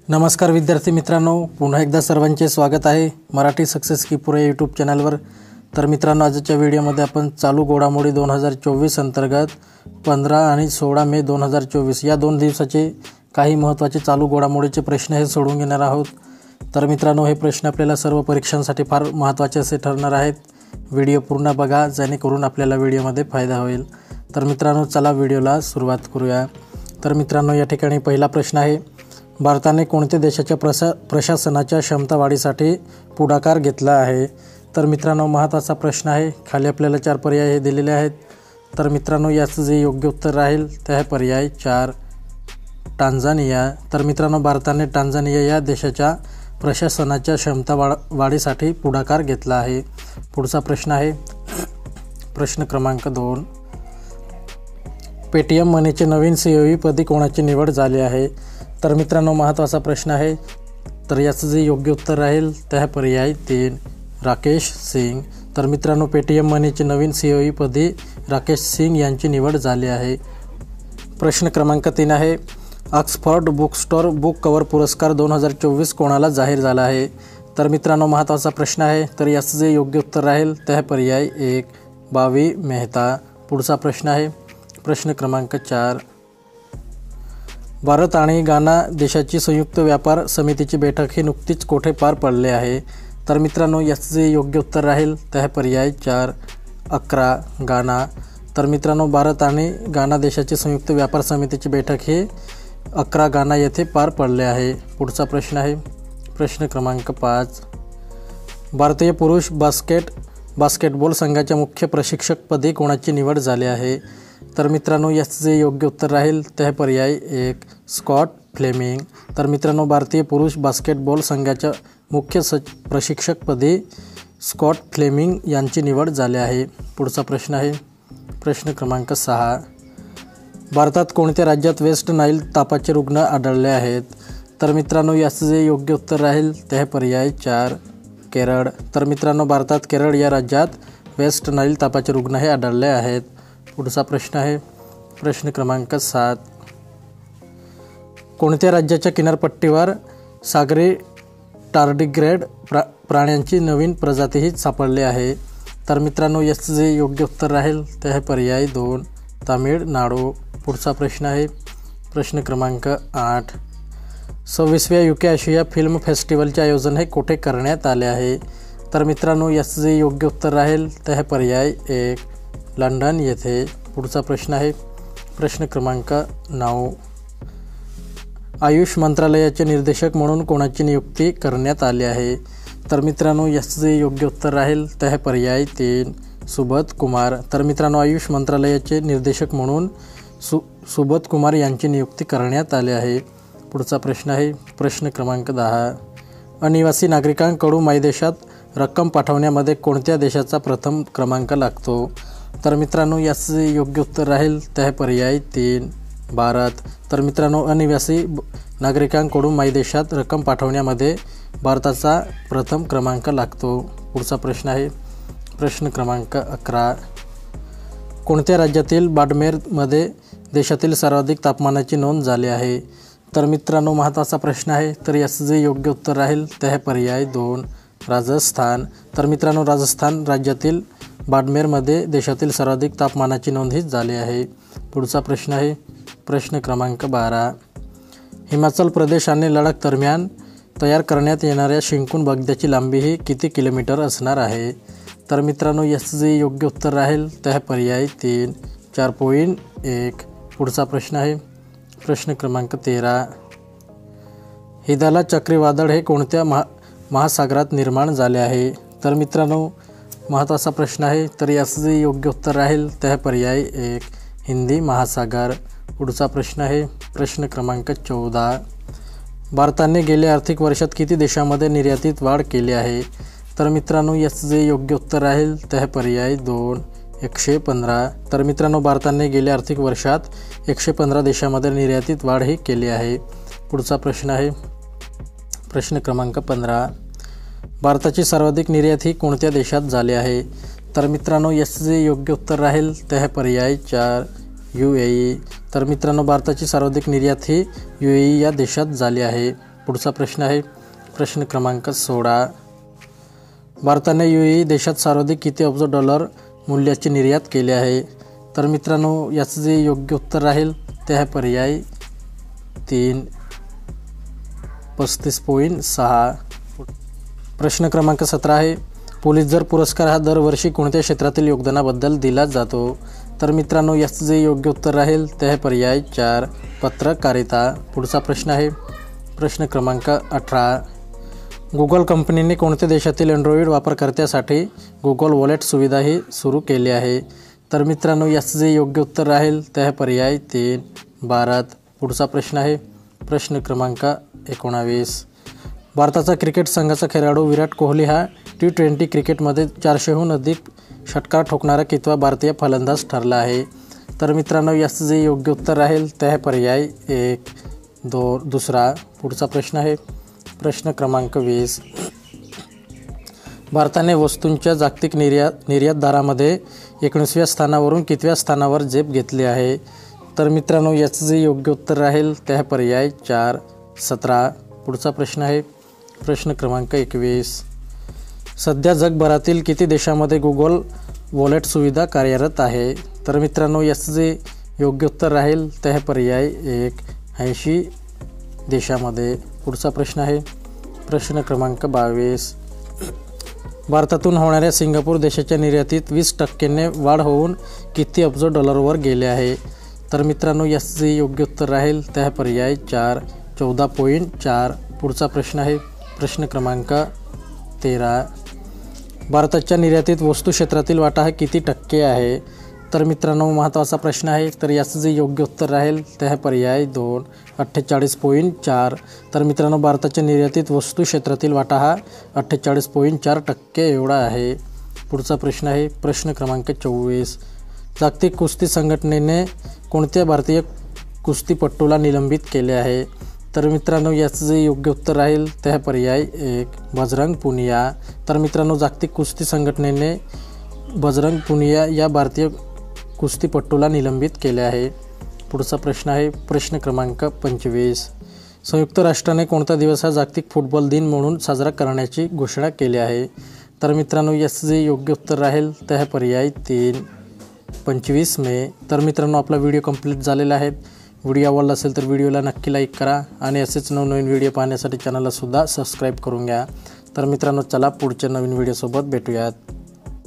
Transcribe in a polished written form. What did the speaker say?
नमस्कार विद्यार्थी मित्रांनो, पुन्हा एकदा सर्वांचे स्वागत आहे मराठी सक्सेस की पुरे यूट्यूब चॅनलवर। तर मित्रांनो, आजच्या व्हिडिओमध्ये आपण चालू घडामोडी 2024 अंतर्गत 15 आणि 16 मे 2024 या 2 दिवसाचे काही महत्त्वाचे चालू घडामोडीचे प्रश्न हे सोडवून घेणार आहोत। तर मित्रांनो, हे प्रश्न आपल्याला सर्व परीक्षांसाठी फार महत्त्वाचे असे ठरणार आहेत। व्हिडिओ पूर्ण बघा जेणेकरून आपल्याला व्हिडिओमध्ये फायदा होईल। तर मित्रांनो, चला व्हिडिओला सुरुवात करूया। तर मित्रांनो, या ठिकाणी पहिला प्रश्न आहे, भारताने कोणत्या देशाच्या प्रशासनाच्या क्षमता वाढीसाठी पुढाकार घेतला आहे? तर मित्रांनो, महत्त्वाचा प्रश्न आहे। खाली आपल्याला 4 पर्याय हे दिलेले आहेत। तर मित्रांनो, याचं जे योग्य उत्तर राहील ते आहे पर्याय 4 टांझानिया। तर मित्रांनो, भारताने टांझानिया या देशाच्या प्रशासनाच्या क्षमता वाढीसाठी पुढाकार घेतला आहे। पुढचा प्रश्न आहे प्रश्न क्रमांक 2, पेटीएम मनीचे नवीन CEO पदी कोणाची निवड झाली आहे? तर मित्रांनो, महत्त्वाचा प्रश्न आहे। तर याचं जे योग्य उत्तर राहील ते आहे पर्याय 3 राकेश सिंग। तर मित्रांनो, पेटीएम मनीचे नवीन CEO पदी राकेश सिंग यांची निवड झाली आहे। प्रश्न क्रमांक 3 आहे, ऑक्सफर्ड बुकस्टोर बुक कवर पुरस्कार 2024 कोणाला जाहीर झाला आहे? तर मित्रांनो, महत्त्वाचा प्रश्न आहे। तर याचं जे योग्य उत्तर राहील ते आहे पर्याय 1 बावी मेहता। पुढचा प्रश्न आहे प्रश्न क्रमांक 4, भारत आणि गाना देशाची संयुक्त व्यापार समितीची बैठक ही नुकतीच कोठे पार पडली आहे? तर मित्रांनो, याचं जे योग्य उत्तर राहील ते आहे पर्याय 4 अक्रा गाना। तर मित्रांनो, भारत आणि गाना देशाची संयुक्त व्यापार समितीची बैठक ही अक्रा गाना येथे पार पडले आहे। पुढचा प्रश्न आहे प्रश्न क्रमांक 5, भारतीय पुरुष बास्केटबॉल संघाच्या मुख्य प्रशिक्षकपदी कोणाची निवड झाली आहे? तर मित्रांनो, याचं जे योग्य उत्तर राहील ते आहे पर्याय 1 स्कॉट फ्लेमिंग। तर मित्रांनो, भारतीय पुरुष बास्केटबॉल संघाच्या मुख्य प्रशिक्षकपदी स्कॉट फ्लेमिंग यांची निवड झाली आहे। पुढचा प्रश्न आहे प्रश्न क्रमांक 6, भारतात कोणत्या राज्यात वेस्ट नाईल तापाचे रुग्ण आढळले आहेत? तर मित्रांनो, याचं जे योग्य उत्तर राहील ते आहे पर्याय 4 केरळ। तर मित्रांनो, भारतात केरळ या राज्यात वेस्ट नाईल तापाचे रुग्ण हे आढळले आहेत। पुढचा प्रश्न आहे प्रश्न क्रमांक 7, कोणत्या राज्याच्या किनारपट्टीवर सागरी टार्डिग्रेड प्राण्यांची नवीन प्रजातीही सापडली आहे? तर मित्रांनो, याचं जे योग्य उत्तर राहील ते आहे पर्याय 2 तामिळनाडू। पुढचा प्रश्न आहे प्रश्न क्रमांक 8, 26व्या UK आशिया फिल्म फेस्टिवलचे आयोजन हे कुठे करण्यात आले आहे? तर मित्रांनो, याचं जे योग्य उत्तर राहील ते आहे पर्याय 1 लंडन येथे। पुढचा प्रश्न आहे प्रश्न क्रमांक 9, आयुष मंत्रालयाचे निर्देशक म्हणून कोणाची नियुक्ती करण्यात आली आहे? तर मित्रांनो, याचं जे योग्य उत्तर राहील ते आहे पर्याय 3 सुबोध कुमार। तर मित्रांनो, आयुष मंत्रालयाचे निर्देशक म्हणून सुबोध कुमार यांची नियुक्ती करण्यात आली आहे। पुढचा प्रश्न आहे प्रश्न क्रमांक 10, अनिवासी नागरिकांकडून मायदेशात रक्कम पाठवण्यामध्ये कोणत्या देशाचा प्रथम क्रमांक लागतो? तर मित्रांनो, याचं योग्य उत्तर राहील ते आहे पर्याय 3 भारत। तर मित्रांनो, अनिवासी नागरिकांकडून मायदेशात रक्कम पाठवण्यामध्ये भारताचा प्रथम क्रमांक लागतो। पुढचा प्रश्न आहे प्रश्न क्रमांक 11, कोणत्या राज्यातील बाडमेरमध्ये देशातील सर्वाधिक तापमानाची नोंद झाली आहे? तर मित्रांनो, महत्त्वाचा प्रश्न आहे। तर याचं जे योग्य उत्तर राहील ते आहे पर्याय 2 राजस्थान। तर मित्रांनो, राजस्थान राज्यातील बाडमेरमध्ये देशातील सर्वाधिक तापमानाची नोंद ही झाली आहे। पुढचा प्रश्न आहे प्रश्न क्रमांक 12, हिमाचल प्रदेश आणि लडाख दरम्यान तयार करण्यात येणाऱ्या शिंकून बोगद्याची लांबी ही किती किलोमीटर असणार आहे? तर मित्रांनो, याचं जे योग्य उत्तर राहील ते आहे पर्याय 3 4.1। पुढचा प्रश्न आहे प्रश्न क्रमांक 13, हिदाला चक्रीवादळ हे कोणत्या महासागरात निर्माण झाले आहे? तर मित्रांनो, महत्त्वाचा प्रश्न आहे। तर याचं जे योग्य उत्तर राहील ते आहे पर्याय 1 हिंदी महासागर। पुढचा प्रश्न आहे प्रश्न क्रमांक 14, भारताने गेल्या आर्थिक वर्षात किती देशांमध्ये निर्यातीत वाढ केली आहे? तर मित्रांनो, याचं जे योग्य उत्तर राहील ते आहे पर्याय 2 115। तर मित्रांनो, भारताने गेल्या आर्थिक वर्षात 115 देशांमध्ये निर्यातीत वाढ ही केली आहे। पुढचा प्रश्न आहे प्रश्न क्रमांक 15, भारताची सर्वाधिक निर्यात ही कोणत्या देशात झाली आहे? तर मित्रांनो, याचं जे योग्य उत्तर राहील ते आहे पर्याय 4 UAE। तर मित्रांनो, भारताची सर्वाधिक निर्यात ही UAE या देशात झाली आहे। पुढचा प्रश्न आहे प्रश्न क्रमांक 16. भारताने UAE देशात सर्वाधिक किती अब्ज डॉलर मूल्याची निर्यात केली आहे? तर मित्रांनो याचं जे योग्य उत्तर राहील ते आहे पर्याय 3 35.6. प्रश्न क्रमांक 17 आहे पुलित्झर पुरस्कार हा दरवर्षी कोणत्या क्षेत्रातील योगदानाबद्दल दिला जातो? तर मित्रांनो याचं जे योग्य उत्तर राहील ते आहे पर्याय 4 पत्रकारिता. पुढचा प्रश्न आहे प्रश्न क्रमांक 18. गुगल कंपनीने कोणत्या देशातील अँड्रॉइड वापरकर्त्यासाठी गुगल वॉलेट सुविधाही सुरू केली आहे? तर मित्रांनो याचं जे योग्य उत्तर राहील ते आहे पर्याय 3 भारत. पुढचा प्रश्न आहे प्रश्न क्रमांक 19. भारताचा क्रिकेट संघाचा खेळाडू विराट कोहली हा T20 क्रिकेटमध्ये 400हून अधिक षटकार ठोकणारा कितवा भारतीय फलंदाज ठरला आहे? तर मित्रांनो याचं जे योग्य उत्तर राहील ते आहे पर्याय 1 दुसरा. पुढचा प्रश्न आहे प्रश्न क्रमांक 20. भारताने वस्तूंच्या जागतिक निर्यातदारामध्ये 19व्या स्थानावरून कितव्या स्थानावर झेप घेतली आहे? तर मित्रांनो याचं जे योग्य उत्तर राहील ते आहे पर्याय 4 17. पुढचा प्रश्न आहे प्रश्न क्रमांक 21. सध्या जगभरातील किती देशामध्ये गुगल वॉलेट सुविधा कार्यरत आहे? तर मित्रांनो याचं जे योग्य उत्तर राहील ते आहे पर्याय 1 80 देशामध्ये. पुढचा प्रश्न आहे प्रश्न क्रमांक 22. भारतातून होणाऱ्या सिंगापूर देशाच्या निर्यातीत 20% वाढ होऊन किती अब्ज डॉलरवर गेले आहे? तर मित्रांनो याचं जे योग्य उत्तर राहील ते आहे पर्याय 4 14.4. पुढचा प्रश्न आहे प्रश्न क्रमांक 13. भारताच्या निर्यातीत वस्तू क्षेत्रातील वाटा हा किती टक्के आहे? तर मित्रांनो महत्त्वाचा प्रश्न आहे. तर याचं जे योग्य उत्तर राहील ते आहे पर्याय 2 48.4. तर मित्रांनो भारताच्या निर्यातीत वस्तू क्षेत्रातील वाटा हा 48.4% एवढा आहे. पुढचा प्रश्न आहे प्रश्न क्रमांक 24. जागतिक कुस्ती संघटनेने कोणत्या भारतीय कुस्तीपटूला निलंबित केले आहे? तर मित्रांनो याचं जे योग्य उत्तर राहील ते आहे पर्याय 1 बजरंग पुनिया. तर मित्रांनो जागतिक कुस्ती संघटनेने बजरंग पुनिया या भारतीय कुस्तीपटूला निलंबित केले आहे. पुढचा प्रश्न आहे प्रश्न क्रमांक 25. संयुक्त राष्ट्राने कोणता दिवस हा जागतिक फुटबॉल दिन म्हणून साजरा करण्याची घोषणा केली आहे? तर मित्रांनो याचं जे योग्य उत्तर राहील ते आहे पर्याय 3 25 मे. तर मित्रांनो आपला व्हिडिओ कंप्लीट झालेला आहे. व्हिडिओ आवडला असेल तर व्हिडिओला नक्की लाईक करा आणि असेच नवनवीन व्हिडिओ पाहण्यासाठी चॅनलला सुद्धा सबस्क्राईब करून घ्या. तर मित्रांनो चला पुढच्या नवीन व्हिडिओसोबत भेटूयात.